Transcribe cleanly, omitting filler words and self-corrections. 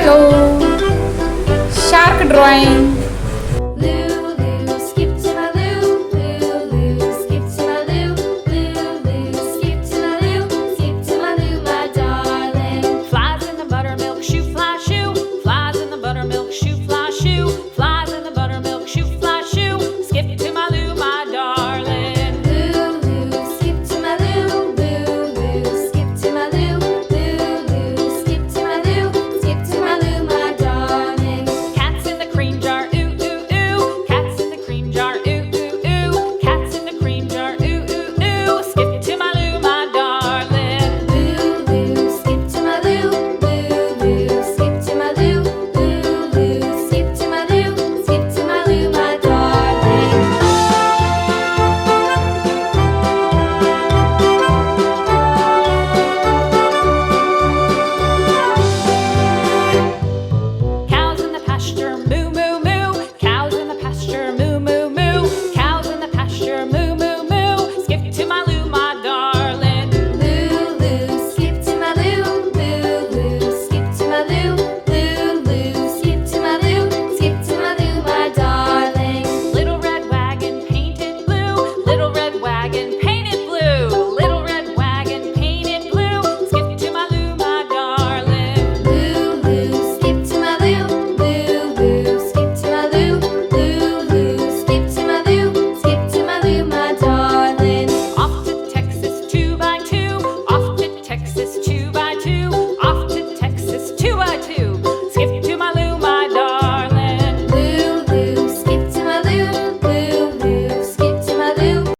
Hello, shark drawing. Lulu, skip to my loo. Lulu, skip to my loo. Lulu, skip to my loo. Skip to my loo, my darling. Flies in the buttermilk shoe fly.